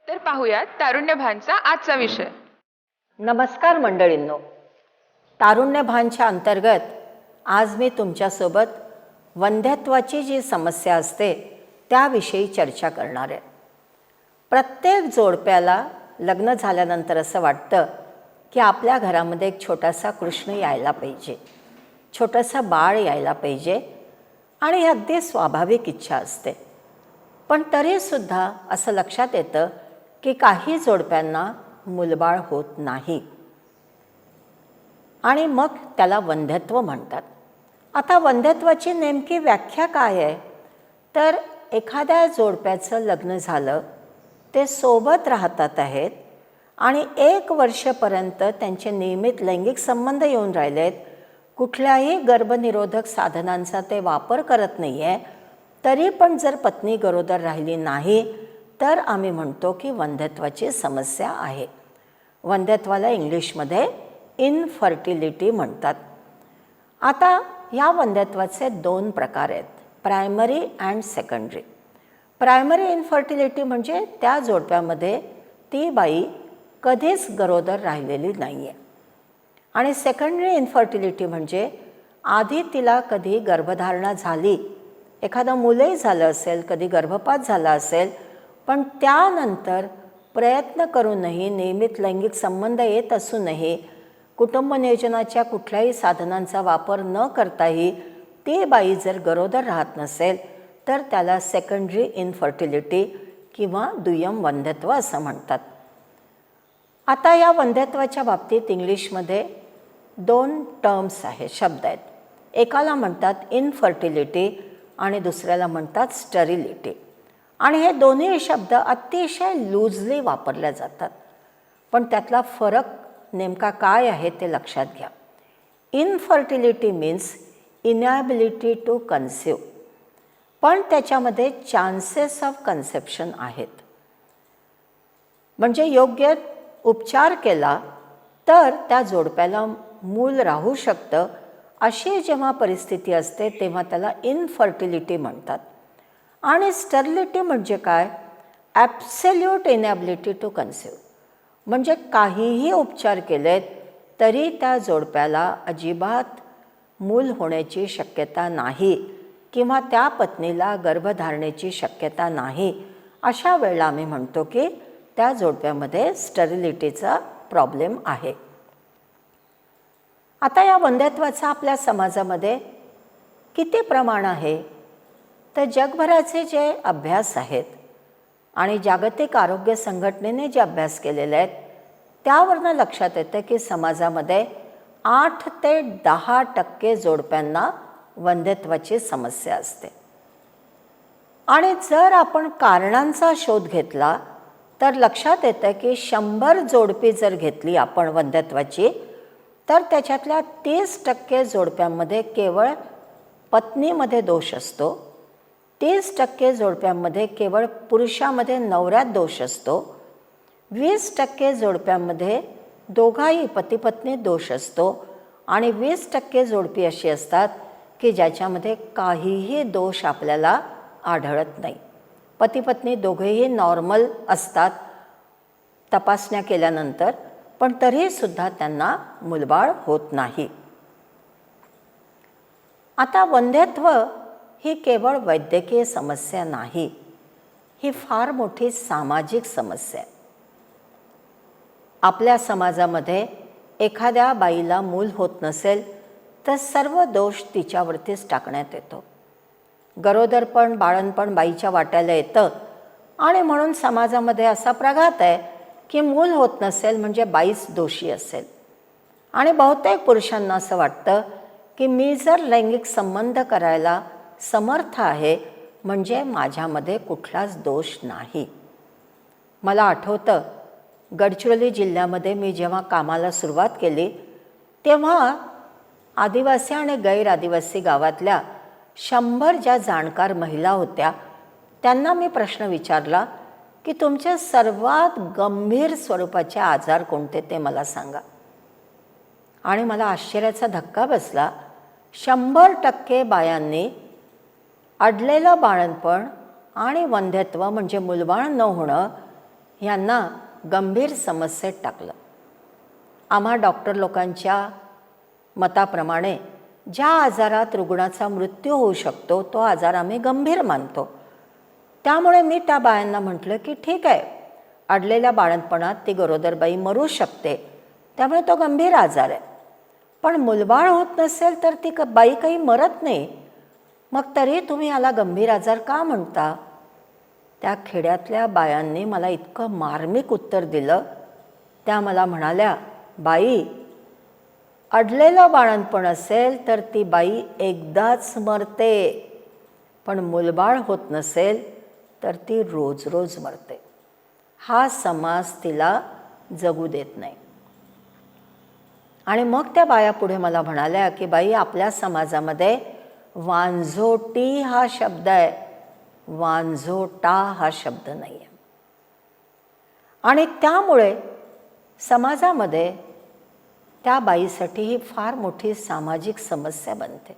तर पाहूयात तारुण्यभानचा आजचा विषय. नमस्कार मंडळींनो, तारुण्यभानच्या अंतर्गत आज मी तुमच्यासोबत वंध्यत्वाची जी समस्या असते त्याविषयी चर्चा करणार आहे. प्रत्येक जोडप्याला लग्न झाल्यानंतर असं वाटतं की आपल्या घरामध्ये एक छोटासा कृष्ण यायला पाहिजे, छोटंसं बाळ यायला पाहिजे, आणि ही अगदी स्वाभाविक इच्छा असते. पण तरीसुद्धा असं लक्षात येतं की काही जोडप्यांना मूलबाळ होत नाही आणि मग त्याला वंध्यत्व म्हणतात. आता वंध्यत्वाची नेमकी व्याख्या काय आहे? तर एखाद्या जोडप्याचं लग्न झालं, ते सोबत राहतात आहेत आणि 1 वर्षपर्यंत त्यांचे नियमित लैंगिक संबंध येऊन राहिलेत, कुठल्याही गर्भनिरोधक साधनांचा ते वापर करत नाही आहे, तरी पण जर पत्नी गरोदर राहिली नाही तर आम्ही म्हणतो की वंध्यत्वाची समस्या आहे. वंध्यत्वाला इंग्लिशमध्ये इनफर्टिलिटी म्हणतात. आता या वंध्यत्वाचे 2 प्रकार आहेत, primary and secondary. Primary infertility म्हणजे त्या जोडप्यामध्ये ती बाई कधीच गरोदर राहिलेली नाही आहे, आणि सेकंडरी इनफर्टिलिटी म्हणजे आधी तिला कधी गर्भधारणा झाली, एखादं मुलंही झालं असेल, कधी गर्भपात झाला असेल, पण त्यानंतर प्रयत्न करूनही, नियमित लैंगिक संबंध येत असूनही, कुटुंब नियोजनाच्या कुठल्याही साधनांचा वापर न करताही ती बाई जर गरोदर राहत नसेल तर त्याला सेकंडरी इनफर्टिलिटी किंवा दुय्यम वंध्यत्व असं म्हणतात. आता या वंध्यत्वाच्या बाबतीत इंग्लिशमध्ये 2 टर्म्स आहेत, शब्द आहेत. एकाला म्हणतात इनफर्टिलिटी आणि दुसऱ्याला म्हणतात स्टरिलिटी. आणि हे दोन्ही शब्द अतिशय लूजली वापरले जातात, पण त्यातला फरक नेमका काय आहे ते लक्षात घ्या. Infertility means inability to conceive, पण त्याच्यामध्ये चान्सेस ऑफ कन्सेप्शन आहेत. म्हणजे योग्य उपचार केला तर त्या जोडप्याला मूल राहू शकतं, अशी जेव्हा परिस्थिती असते तेव्हा त्याला इनफर्टिलिटी म्हणतात. आणि स्टरिलिटी म्हणजे काय? ॲब्सोल्यूट इनॅबिलिटी टू कन्सिव्ह, म्हणजे काहीही उपचार केलेत तरी त्या जोडप्याला अजिबात मूल होण्याची शक्यता नाही किंवा त्या पत्नीला गर्भधारणेची शक्यता नाही. अशा वेळेला आम्ही म्हणतो की त्या जोडप्यामध्ये स्टरिलिटीचा प्रॉब्लेम आहे. आता या वंध्यत्वाचा आपल्या समाजामध्ये किती प्रमाण आहे? तर जगभराचे जे अभ्यास आहेत आणि जागतिक आरोग्य संघटनेने जे अभ्यास केलेले आहेत त्यावरनं लक्षात येतं की समाजामध्ये 8 ते 10% जोडप्यांना वंध्यत्वाची समस्या असते. आणि जर आपण कारणांचा शोध घेतला तर लक्षात येतं की 100 जोडपी जर घेतली आपण वंध्यत्वाची, तर त्याच्यातल्या 30% जोडप्यांमध्ये केवळ पत्नीमध्ये दोष असतो, 30% जोडप्यांमध्ये केवळ पुरुषामध्ये नवऱ्यात दोष असतो, 20% जोडप्यांमध्ये दोघाही पती पत्नीत दोष असतो, आणि 20% जोडपी अशी असतात की ज्याच्यामध्ये काहीही दोष आपल्याला आढळत नाही. पती पत्नी दोघेही नॉर्मल असतात तपासण्या केल्यानंतर, पण तरीसुद्धा त्यांना मूलबाळ होत नाही. आता वंध्यत्व ही केवळ वैद्यकीय समस्या नाही, ही फार मोठी सामाजिक समस्या आहे. आपल्या समाजामध्ये एखाद्या बाईला मूल होत नसेल तर सर्व दोष तिच्यावरतीच टाकण्यात येतो. गरोदरपण, बाळंतपण बाईच्या वाट्याला येतं, आणि म्हणून समाजामध्ये असा प्रघात आहे की मूल होत नसेल म्हणजे बाईच दोषी असेल. आणि बहुतेक पुरुषांना असं वाटतं की मी जर लैंगिक संबंध करायला समर्थ आहे म्हणजे माझ्यामध्ये कुठलाच दोष नाही. मला आठवतं गडचिरोली जिल्ह्यामध्ये मी जेव्हा कामाला सुरुवात केली तेव्हा आदिवासी आणि गैर आदिवासी गावातल्या 100 ज्या जाणकार महिला होत्या त्यांना मी प्रश्न विचारला की तुमचे सर्वात गंभीर स्वरूपाचे आजार कोणते ते मला सांगा. आणि मला आश्चर्याचा धक्का बसला. 100% बायांनी अडलेलं बाळंतपण आणि वंध्यत्व म्हणजे मूलबाळ न होणं यांना गंभीर समस्येत टाकलं. आम्हा डॉक्टर लोकांच्या मताप्रमाणे ज्या आजारात रुग्णाचा मृत्यू होऊ शकतो तो आजार आम्ही गंभीर मानतो. त्यामुळे मी त्या बायांना म्हटलं की ठीक आहे, अडलेल्या बाळंतपणात ती गरोदरबाई मरू शकते, त्यामुळे तो गंभीर आजार आहे. पण मुलबाळ होत नसेल तर ती बाई काही मरत नाही, मग तरी तुम्ही याला गंभीर आजार का म्हणता? त्या खेड्यातल्या बायांनी मला इतकं मार्मिक उत्तर दिलं. त्या मला म्हणाल्या, बाई, अडलेलं बाळंतपण असेल तर ती बाई एकदाच मरते, पण मुलबाळ होत नसेल तर ती रोज रोज मरते. हा समाज तिला जगू देत नाही. आणि मग त्या बाया पुढे मला म्हणाल्या की बाई, आपल्या समाजामध्ये वांझोटी हा शब्द आहे, वांझोटा हा शब्द नाही आहे. आणि त्यामुळे समाजामध्ये त्या बाईसाठी ही फार मोठी सामाजिक समस्या बनते.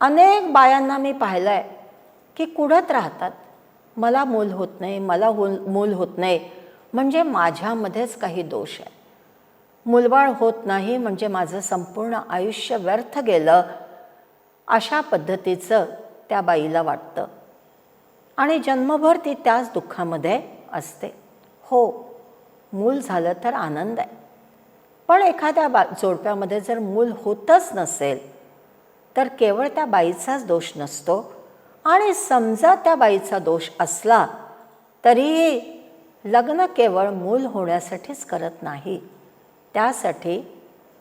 अनेक बायांना मी पाहिलं आहे की कुढत राहतात, मला मूल होत नाही, मला मूल होत नाही म्हणजे माझ्यामध्येच काही दोष आहे, मुलबाळ होत नाही म्हणजे माझं संपूर्ण आयुष्य व्यर्थ गेलं, अशा पद्धतीचं त्या बाईला वाटतं. आणि जन्मभर ती त्याच दुःखामध्ये असते. हो, मूल झालं तर आनंद आहे, पण एखाद्या जोडप्यामध्ये जर मूल होतच नसेल तर केवळ त्या बाईचाच दोष नसतो. आणि समजा त्या बाईचा दोष असला तरीही लग्न केवळ मूल होण्यासाठीच करत नाही, त्यासाठी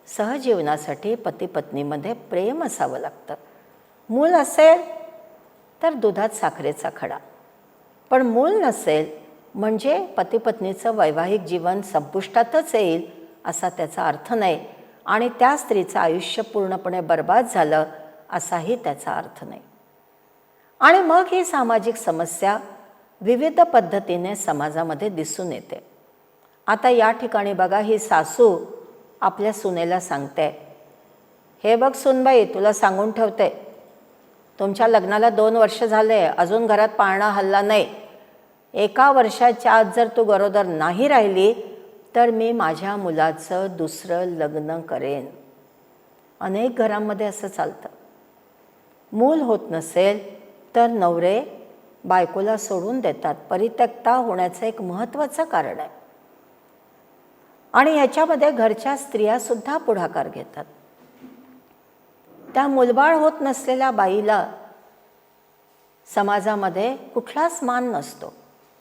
सहजीवनासाठी पती पत्नीमध्ये प्रेम असावं लागतं. मूल असेल तर दुधात साखरेचा खडा, पण मूल नसेल म्हणजे पती पत्नीचं वैवाहिक जीवन संपुष्टातच येईल असा त्याचा अर्थ नाही, आणि त्या स्त्रीचं आयुष्य पूर्णपणे बर्बाद झालं असाही त्याचा अर्थ नाही. आणि मग ही सामाजिक समस्या विविध पद्धतीने समाजामध्ये दिसून येते. आता या ठिकाणी बघा, ही सासू आपल्या सुनेला सांगते, हे बघ सुनबाई, तुला सांगून ठेवते, तुमच्या लग्नाला 2 वर्ष झाले, अजून घरात पाळणा हल्ला नाही, 1 वर्षाच्या आत जर तू गरोदर नाही राहिली तर मी माझ्या मुलाचं दुसरं लग्न करेन. अनेक घरांमध्ये असं चालतं. मूल होत नसेल तर नवरे बायकोला सोडून देतात. परित्यक्ता होण्याचं एक महत्त्वाचं कारण आहे. आणि याच्यामध्ये घरच्या स्त्रियासुद्धा पुढाकार घेतात. त्या मुलबाळ होत नसलेल्या बाईला समाजामध्ये कुठलाच मान नसतो.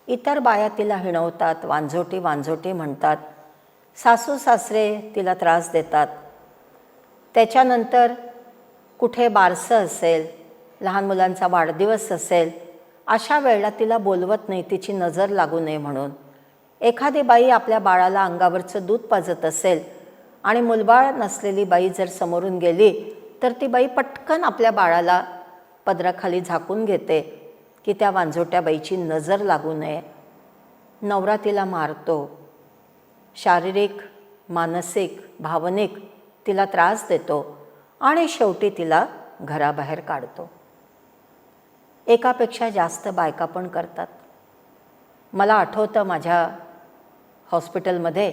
इतर बाया तिला हिणवतात, वांझोटी वांझोटी म्हणतात, सासू सासरे तिला त्रास देतात. त्याच्यानंतर कुठे बारसं असेल, लहान मुलांचा वाढदिवस असेल, अशा वेळेला तिला बोलवत नाही, तिची नजर लागू नये म्हणून. एखादी बाई आपल्या बाळाला अंगावरचं दूध पाजत असेल आणि मुलबाळ नसलेली बाई जर समोरून गेली तर ती बाई पटकन आपल्या बाळाला पदराखाली झाकून घेते की त्या वांझोट्या बाईची नजर लागू नये. नवरा तिला मारतो, शारीरिक, मानसिक, भावनिक तिला त्रास देतो आणि शेवटी तिला घराबाहेर काढतो. एकापेक्षा जास्त बायका पण करतात. मला आठवतं, माझ्या हॉस्पिटलमध्ये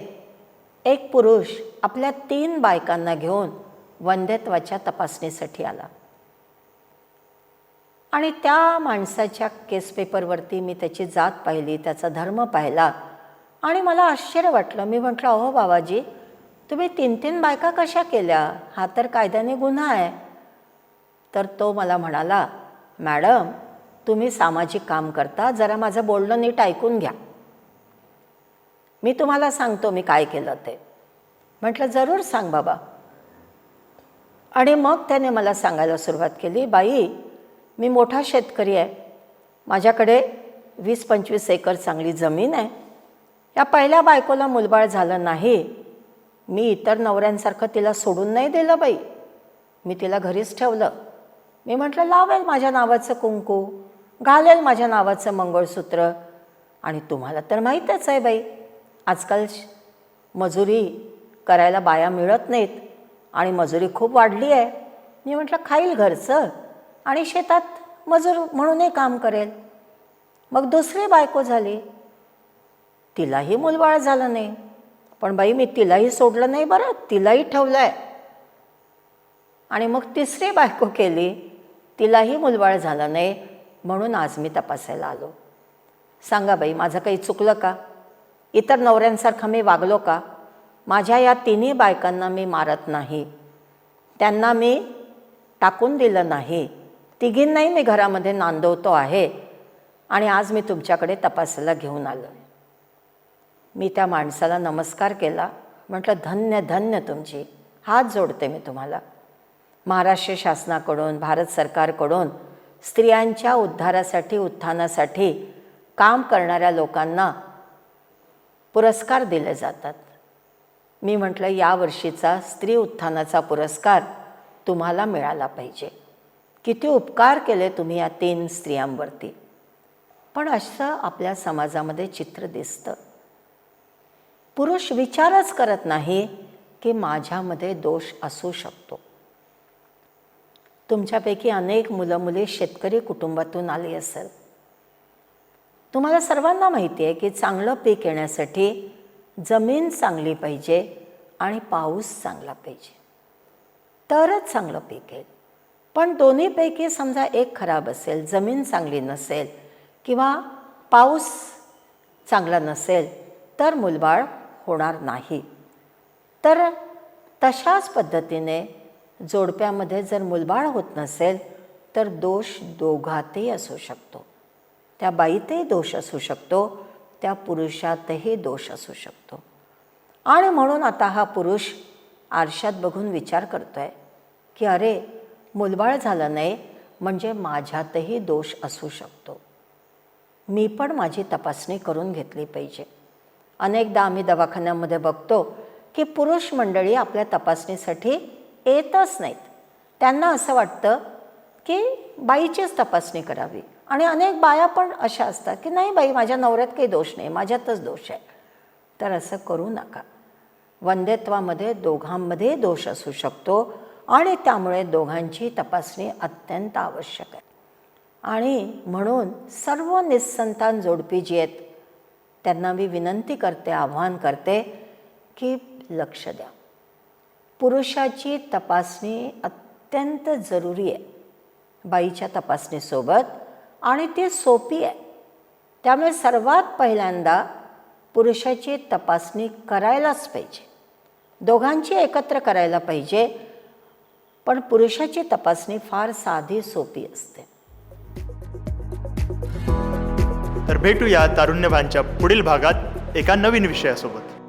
एक पुरुष आपल्या 3 बायकांना घेऊन वंध्यत्वाच्या तपासणीसाठी आला. आणि त्या माणसाच्या केस पेपरवरती मी त्याची जात पाहिली, त्याचा धर्म पाहिला आणि मला आश्चर्य वाटलं. मी म्हटलं, अहो बाबाजी, तुम्ही 3 बायका कशा केल्या? हा तर कायद्याने गुन्हा आहे. तर तो मला म्हणाला, मॅडम, तुम्ही सामाजिक काम करता, जरा माझं बोलणं नीट ऐकून घ्या, मी तुम्हाला सांगतो मी काय केलं ते. म्हटलं, जरूर सांग बाबा. आणि मग त्याने मला सांगायला सुरुवात केली, बाई, मी मोठा शेतकरी आहे, माझ्याकडे 20-25 एकर चांगली जमीन आहे. या पहिल्या बायकोला मुलबाळ झालं नाही, मी इतर नवऱ्यांसारखं तिला सोडून नाही दिलं बाई, मी तिला घरीच ठेवलं. मी म्हटलं, लावेल माझ्या नावाचं कुंकू, घालेल माझ्या नावाचं मंगळसूत्र. आणि तुम्हाला तर माहीतच आहे बाई, आजकाल मजुरी करायला बाया मिळत नाहीत आणि मजुरी खूप वाढली आहे. मी म्हटलं, खाईल घरचं आणि शेतात मजूर म्हणूनही काम करेल. मग दुसरी बायको झाली. तिलाही मूलबाळ झालं नाही. पण बाई मी तिलाही सोडलं नाही बरं, तिलाही ठेवलं आहे. आणि मग तिसरी बायको केली, तिलाही मूलबाळ झालं नाही, म्हणून आज मी तपासायला आलो. सांगा बाई, माझं काही चुकलं का? इतर नवऱ्यांसारखं मी वागलो का? माझ्या या तिन्ही बायकांना मी मारत नाही, त्यांना मी टाकून दिलं नाही, तिघींनाही मी घरामध्ये नांदवतो आहे. आणि आज मी तुमच्याकडे तपासायला घेऊन आलो. मी त्या माणसाला नमस्कार केला. म्हटलं, धन्य धन्य तुमची, हात जोडते मी तुम्हाला. महाराष्ट्र शासनाकडून, भारत सरकारकडून स्त्रियांच्या उद्धारासाठी, उत्थानासाठी काम करणाऱ्या लोकांना पुरस्कार दिले जातात. मी म्हटलं, यावर्षीचा स्त्री उत्थानाचा पुरस्कार तुम्हाला मिळाला पाहिजे. किती उपकार केले तुम्ही या 3 स्त्रियांवरती. पण असं आपल्या समाजामध्ये चित्र दिसतं. पुरुष विचारच करत नाही की माझ्यामध्ये दोष असू शकतो. तुमच्यापैकी अनेक मुलं मुली शेतकरी कुटुंबातून आली असेल. तुम्हाला सर्वांना माहिती आहे की चांगलं पीक येण्यासाठी जमीन चांगली पाहिजे आणि पाऊस चांगला पाहिजे, तरच चांगलं पीक येईल. पण दोन्हीपैकी समजा एक खराब असेल, जमीन चांगली नसेल किंवा पाऊस चांगला नसेल, तर मूलबाळ होणार नाही. तर तशाच पद्धतीने जोडप्यामध्ये जर मूलबाळ होत नसेल तर दोष दोघातही असू शकतो. त्या बाईतही दोष असू शकतो, त्या पुरुषातही दोष असू शकतो. आणि म्हणून आता हा पुरुष आरशात बघून विचार करतोय की अरे, मूलबाळ झालं नाही म्हणजे माझ्यातही दोष असू शकतो. मी पण माझी तपासणी करून घेतली पाहिजे. अनेकदा आम्ही दवाखान्यामध्ये बघतो की पुरुष मंडळी आपल्या तपासणीसाठी येतच नाहीत. त्यांना असं वाटतं की बाईचीच तपासणी करावी. आणि अनेक बाया पण अशा असतात की नाही बाई, माझ्या नवऱ्यात काही दोष नाही, माझ्यातच दोष आहे. तर असं करू नका. वंध्यत्वामध्ये दोघांमध्ये दोष असू शकतो आणि त्यामुळे दोघांची तपासणी अत्यंत आवश्यक आहे. आणि म्हणून सर्व निस्संतान जोडपी जी आहेत त्यांना मी विनंती करते, आव्हान करते की लक्ष द्या. पुरुषाची तपासणी अत्यंत जरुरी आहे बाईच्या तपासणीसोबत, आणि ती सोपी आहे. त्यामुळे सर्वात पहिल्यांदा पुरुषाची तपासणी करायलाच पाहिजे. दोघांची एकत्र करायला पाहिजे. पण पुरुषाची तपासणी फार साधी सोपी असते. तर भेटूया तारुण्यभानच्या पुढील भागात एका नवीन विषयासोबत.